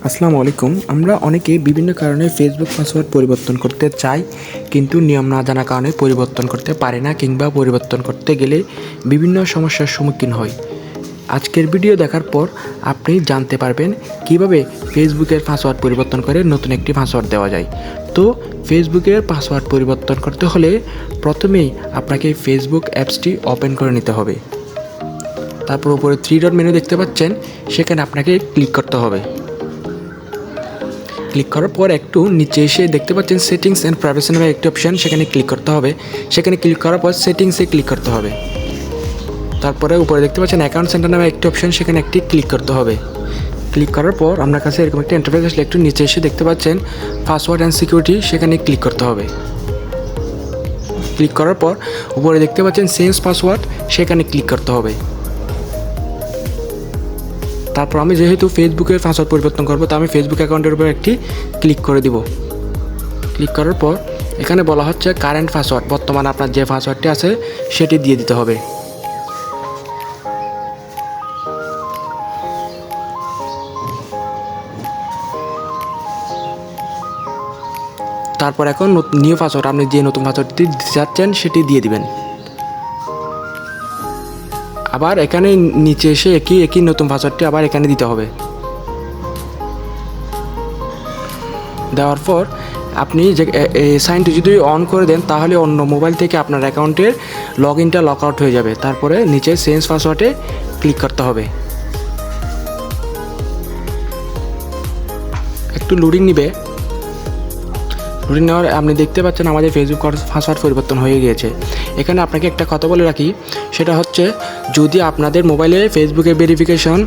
আসসালামু আলাইকুম। আমরা অনেকেই বিভিন্ন কারণে ফেসবুক পাসওয়ার্ড পরিবর্তন করতে চাই, কিন্তু নিয়ম না জানার কারণে পরিবর্তন করতে পারি না, কিংবা পরিবর্তন করতে গেলে বিভিন্ন সমস্যার সম্মুখীন হই। আজকের ভিডিও দেখার পর আপনি জানতে পারবেন কিভাবে ফেসবুকের পাসওয়ার্ড পরিবর্তন করে নতুন একটি পাসওয়ার্ড দেওয়া যায়। তো ফেসবুকের পাসওয়ার্ড পরিবর্তন করতে হলে প্রথমেই আপনাকে ফেসবুক অ্যাপসটি ওপেন করে নিতে হবে। তারপর উপরে 3 ডট মেনু দেখতে পাচ্ছেন, সেখানে আপনাকে ক্লিক করতে হবে। ক্লিক করার পর একটু নিচে এসে দেখতে পাচ্ছেন সেটিংস অ্যান্ড প্রাইভেসি নামে একটি অপশান, সেখানে ক্লিক করতে হবে। সেখানে ক্লিক করার পর সেটিংসে ক্লিক করতে হবে। তারপরে উপরে দেখতে পাচ্ছেন অ্যাকাউন্ট সেন্টার নামে একটি অপশান, সেখানে একটি ক্লিক করতে হবে। ক্লিক করার পর আপনার কাছে এরকম একটা ইন্টারফেস আসলে একটু নিচে এসে দেখতে পাচ্ছেন পাসওয়ার্ড অ্যান্ড সিকিউরিটি, সেখানে ক্লিক করতে হবে। ক্লিক করার পর উপরে দেখতে পাচ্ছেন চেঞ্জ পাসওয়ার্ড, সেখানে ক্লিক করতে হবে। তারপর আমি যেহেতু ফেসবুকের পাসওয়ার্ড পরিবর্তন করবো, তো আমি ফেসবুক অ্যাকাউন্টের উপর একটি ক্লিক করে দিব। ক্লিক করার পর এখানে বলা হচ্ছে কারেন্ট পাসওয়ার্ড, বর্তমানে আপনার যে পাসওয়ার্ডটি আছে সেটি দিয়ে দিতে হবে। তারপর এখন নিউ পাসওয়ার্ড, আপনি যে নতুন পাসওয়ার্ডটি দিতে চাচ্ছেন সেটি দিয়ে দিবেন। আবার এখানে নিচে এসে একই নতুন পাসওয়ার্ডটি আবার এখানে দিতে হবে। দেওয়ার পর আপনি যে সাইনটি যদি অন করে দেন, তাহলে অন্য মোবাইল থেকে আপনার অ্যাকাউন্টের লগ ইনটা লক আউট হয়ে যাবে। তারপরে নিচে চেঞ্জ পাসওয়ার্ডে ক্লিক করতে হবে। একটু লোডিং নিবে। লোডিং নেওয়ার আপনি দেখতে পাচ্ছেন আমাদের ফেসবুক পাসওয়ার্ড পরিবর্তন হয়ে গিয়েছে। এখানে আপনাকে একটা কথা বলে রাখি, সেটা হচ্ছে যদি আপনাদের মোবাইলে ফেসবুকের ভেরিফিকেশন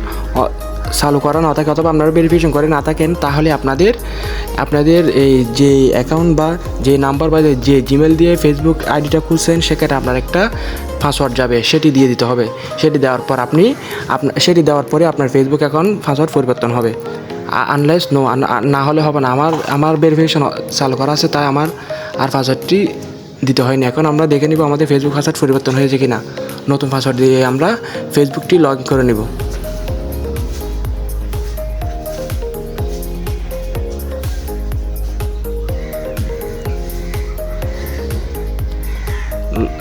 চালু করা না থাকে, অথবা আপনারা ভেরিফিকেশন করে না থাকেন, তাহলে আপনাদের এই যে অ্যাকাউন্ট বা যে নাম্বার বা যে জিমেল দিয়ে ফেসবুক আইডিটা খুলছেন, সেখানে আপনার একটা পাসওয়ার্ড যাবে, সেটি দিয়ে দিতে হবে। সেটি দেওয়ার পরে আপনার ফেসবুক অ্যাকাউন্ট পাসওয়ার্ড পরিবর্তন হবে। আনলেস না হলে হবে না। আমার ভেরিফিকেশন চালু করা আছে, তাই আমার আর পাসওয়ার্ডটি দিতে হয়নি। এখন আমরা দেখে নিব আমাদের ফেসবুক পাসওয়ার্ড পরিবর্তন হয়েছে কি না। নতুন পাসওয়ার্ড দিয়ে আমরা ফেসবুকটি লগ ইন করে নেব।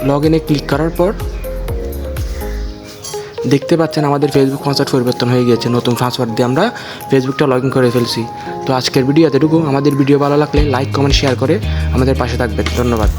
লগ ইনে ক্লিক করার পর দেখতে পাচ্ছেন আমাদের ফেসবুক পাসওয়ার্ড পরিবর্তন হয়ে গিয়েছে। নতুন পাসওয়ার্ড দিয়ে আমরা ফেসবুকটা লগ ইন করে ফেলছি। তো আজকের ভিডিও এতটুকু। আমাদের ভিডিও ভালো লাগলে লাইক, কমেন্ট, শেয়ার করে আমাদের পাশে থাকবেন। ধন্যবাদ।